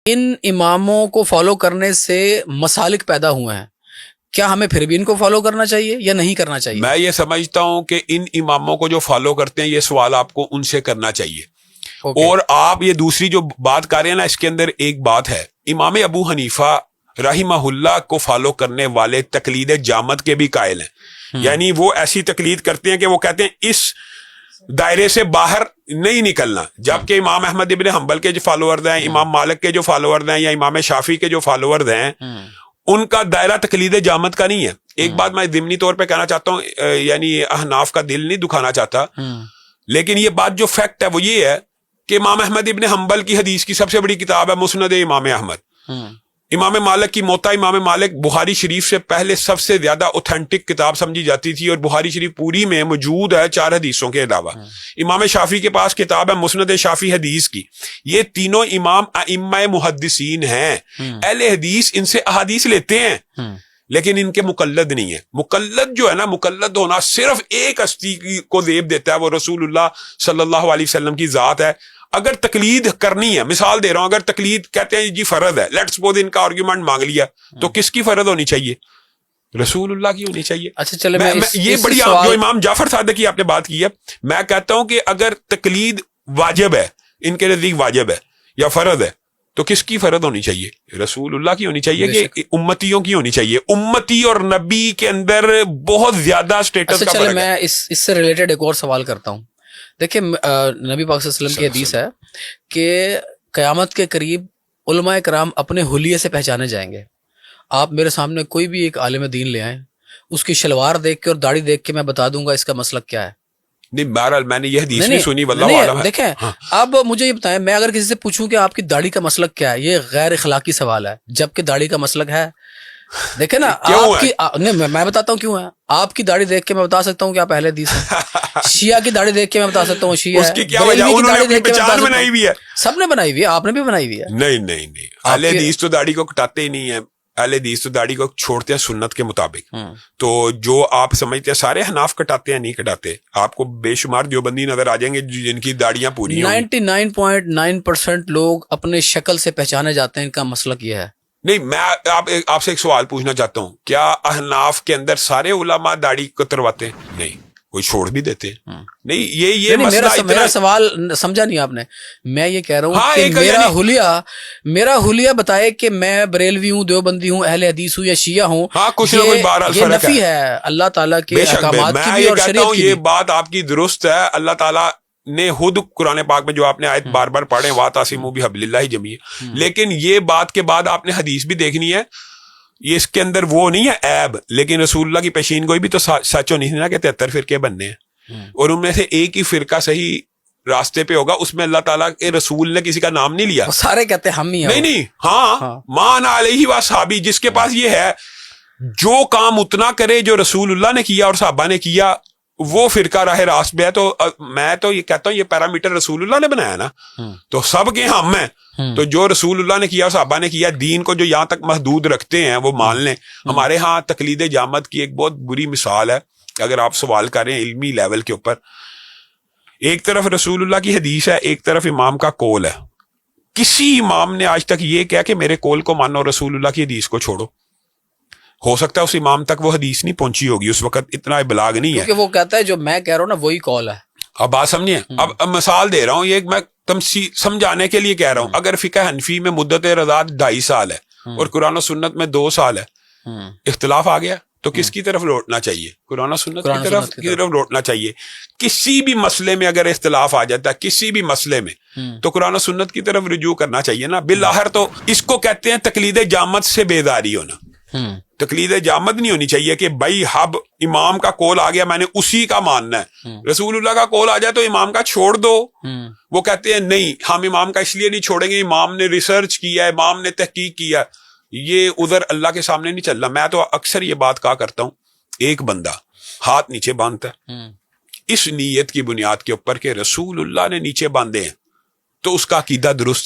ان اماموں کو فالو کرنے سے مسالک پیدا ہوئے ہیں، کیا ہمیں پھر بھی ان کو فالو کرنا چاہیے یا نہیں کرنا چاہیے؟ میں یہ سمجھتا ہوں کہ ان اماموں کو جو فالو کرتے ہیں یہ سوال آپ کو ان سے کرنا چاہیے. اور آپ یہ دوسری جو بات کر رہے ہیں نا، اس کے اندر ایک بات ہے. امام ابو حنیفہ رحمہ اللہ کو فالو کرنے والے تقلید جامد کے بھی قائل ہیں. یعنی وہ ایسی تقلید کرتے ہیں کہ وہ کہتے ہیں اس دائرے سے باہر نہیں نکلنا. جبکہ امام احمد ابن حنبل کے جو فالوورز ہیں، امام مالک کے جو فالوورز ہیں، یا امام شافعی کے جو فالوورز ہیں، ان کا دائرہ تقلید جامد کا نہیں ہے. ایک بات میں ضمنی طور پہ کہنا چاہتا ہوں، یعنی احناف کا دل نہیں دکھانا چاہتا، لیکن یہ بات جو فیکٹ ہے وہ یہ ہے کہ امام احمد ابن حنبل کی حدیث کی سب سے بڑی کتاب ہے مسند امام احمد. امام مالک کی موطا، امام مالک بخاری شریف سے پہلے سب سے زیادہ اوتھینٹک کتاب سمجھی جاتی تھی، اور بخاری شریف پوری میں موجود ہے 4 حدیثوں کے علاوہ. امام شافعی کے پاس کتاب ہے مسند شافعی حدیث کی. یہ تینوں امام ائمہ محدثین ہیں. اہل حدیث ان سے احادیث لیتے ہیں لیکن ان کے مقلد نہیں ہے. مقلد جو ہے نا، مقلد ہونا صرف ایک ہستی کو زیب دیتا ہے، وہ رسول اللہ صلی اللہ علیہ وسلم کی ذات ہے. اگر تقلید کرنی ہے، مثال دے رہا ہوں، اگر تقلید کہتے ہیں جی فرض ہے، لیٹس سپوز ان کا آرگیومنٹ مانگ لیا، تو کس کی فرض ہونی چاہیے؟ رسول اللہ کی ہونی چاہیے. اچھا چلے یہ بڑی جو امام جعفر صادق کی آپ نے بات کی ہے، میں کہتا ہوں کہ اگر تقلید واجب ہے، ان کے نزدیک واجب ہے یا فرض ہے، تو کس کی فرض ہونی چاہیے؟ رسول اللہ کی ہونی چاہیے کہ امتیوں کی ہونی چاہیے. امتی اور نبی کے اندر بہت زیادہ اسٹیٹس کا فرق ہے. میں اس سے ریلیٹڈ ایک اور سوال کرتا ہوں. دیکھیں، نبی پاک صلی اللہ علیہ وسلم کی حدیث ہے کہ قیامت کے قریب علماء کرام اپنے حلیے سے پہچانے جائیں گے. آپ میرے سامنے کوئی بھی ایک عالم دین لے آئیں، اس کی شلوار دیکھ کے اور داڑھی دیکھ کے میں بتا دوں گا اس کا مسلک کیا ہے. نہیں، بہرحال میں نے یہ حدیث نہیں سنی، واللہ عالم ہے. دیکھیں، اب مجھے یہ بتائیں، میں اگر کسی سے پوچھوں کہ آپ کی داڑھی کا مسلک کیا ہے، یہ غیر اخلاقی سوال ہے، جبکہ داڑھی کا مسلک ہے. دیکھیں نا، آپ کی میں بتاتا ہوں کیوں ہے. آپ کی داڑھی دیکھ کے میں بتا سکتا ہوں کہ آپ اہل حدیث ہیں. شیعہ کی داڑھی دیکھ کے میں بتا سکتا ہوں شیعہ ہے. اس کی کیا وجہ؟ انہوں نے اپنی پہچان بنائی ہوئی ہے. سب نے بنائی ہوئی ہے، آپ نے بھی بنائی ہوئی ہے. نہیں، اہل حدیث تو داڑھی کو کٹاتے ہی نہیں ہے. اہل حدیث تو داڑھی کو چھوڑتے ہیں سنت کے مطابق. تو جو آپ سمجھتے ہیں سارے حناف کٹاتے ہیں، نہیں کٹاتے. آپ کو بے شمار دیوبندی نظر آ جائیں گے جن کی داڑیاں پوری ہیں. 99.9% لوگ اپنے شکل سے پہچانے جاتے ہیں، ان کا مسلک یہ ہے. نہیں، میں آپ سے ایک سوال پوچھنا چاہتا ہوں، کیا احناف کے اندر سارے علماء داڑھی کترواتے ہیں؟ نہیں، کوئی چھوڑ بھی دیتے ہیں. نہیں، یہ مسئلہ میرا سوال سمجھا نہیں آپ نے. میں یہ کہہ رہا ہوں کہ میرا حلیہ بتائے کہ میں بریلوی ہوں، دیوبندی ہوں، اہل حدیث ہوں یا شیعہ ہوں. کچھ نہ کچھ بہرحال یہ نفی ہے اللہ تعالیٰ کے احکامات کی بھی اور شریعت کی بھی. یہ بات آپ کی درست ہے. اللہ تعالیٰ نے خود قرآن پاک میں جو آپ نے آیت بار بار پڑھیں، وَاعْتَصِمُوا بِحَبْلِ اللَّهِ جَمِيعًا، لیکن یہ بات کے بعد آپ نے حدیث بھی دیکھنی ہے. یہ اس کے اندر وہ نہیں ہے عیب، لیکن رسول اللہ کی پیشین گوئی بھی تو سچ ہونی تھی نا کہ 73 فرقے بننے ہیں، اور ان میں سے ایک ہی فرقہ صحیح راستے پہ ہوگا. اس میں اللہ تعالیٰ کے رسول نے کسی کا نام نہیں لیا. سارے کہتے ہیں ہم ہی ہیں. نہیں، مان علیہ وصحابی، جس کے پاس یہ ہے، جو کام اتنا کرے جو رسول اللہ نے کیا اور صحابہ نے کیا، وہ فرقہ راہ راست پہ ہے. تو میں تو یہ کہتا ہوں یہ پیرامیٹر رسول اللہ نے بنایا نا، تو سب کے ہم ہیں. تو جو رسول اللہ نے کیا اور صحابہ نے کیا، دین کو جو یہاں تک محدود رکھتے ہیں وہ مان لیں. ہمارے ہاں تقلید جامد کی ایک بہت بری مثال ہے. اگر آپ سوال کریں علمی لیول کے اوپر، ایک طرف رسول اللہ کی حدیث ہے، ایک طرف امام کا قول ہے. کسی امام نے آج تک یہ کہا کہ میرے قول کو مانو، رسول اللہ کی حدیث کو چھوڑو. ہو سکتا ہے اس امام تک وہ حدیث نہیں پہنچی ہوگی، اس وقت اتنا ابلاغ نہیں ہے، کیونکہ وہ کہتا ہے جو میں کہہ رہا ہوں نا وہی قول ہے. اب بات سمجھیں. اب مثال دے رہا ہوں، یہ میں سمجھانے کے لیے کہہ رہا ہوں. اگر فقہ حنفی میں مدت رضاعت 2.5 سال ہے اور قرآن و سنت میں 2 سال ہے، اختلاف آ گیا تو کس کی طرف لوٹنا چاہیے؟ قرآن و سنت کی طرف لوٹنا چاہیے. کسی بھی مسئلے میں اگر اختلاف آ جاتا ہے، کسی بھی مسئلے میں، تو قرآن و سنت کی طرف رجوع کرنا چاہیے نا. بالآخر تو اس کو کہتے ہیں تقلید جامد سے بیداری ہونا. تقلید جامد نہیں ہونی چاہیے کہ بھائی اب امام کا قول آ گیا میں نے اسی کا ماننا ہے. رسول اللہ کا قول آ جائے تو امام کا چھوڑ دو. وہ کہتے ہیں نہیں، ہم امام کا اس لیے نہیں چھوڑیں گے، امام نے ریسرچ کیا ہے، امام نے تحقیق کیا. یہ ادھر اللہ کے سامنے نہیں چل رہا. میں تو اکثر یہ بات کہا کرتا ہوں، ایک بندہ ہاتھ نیچے باندھتا ہے اس نیت کی بنیاد کے اوپر کہ رسول اللہ نے نیچے باندھے ہیں، تو اس کا عقیدہ درست ہے.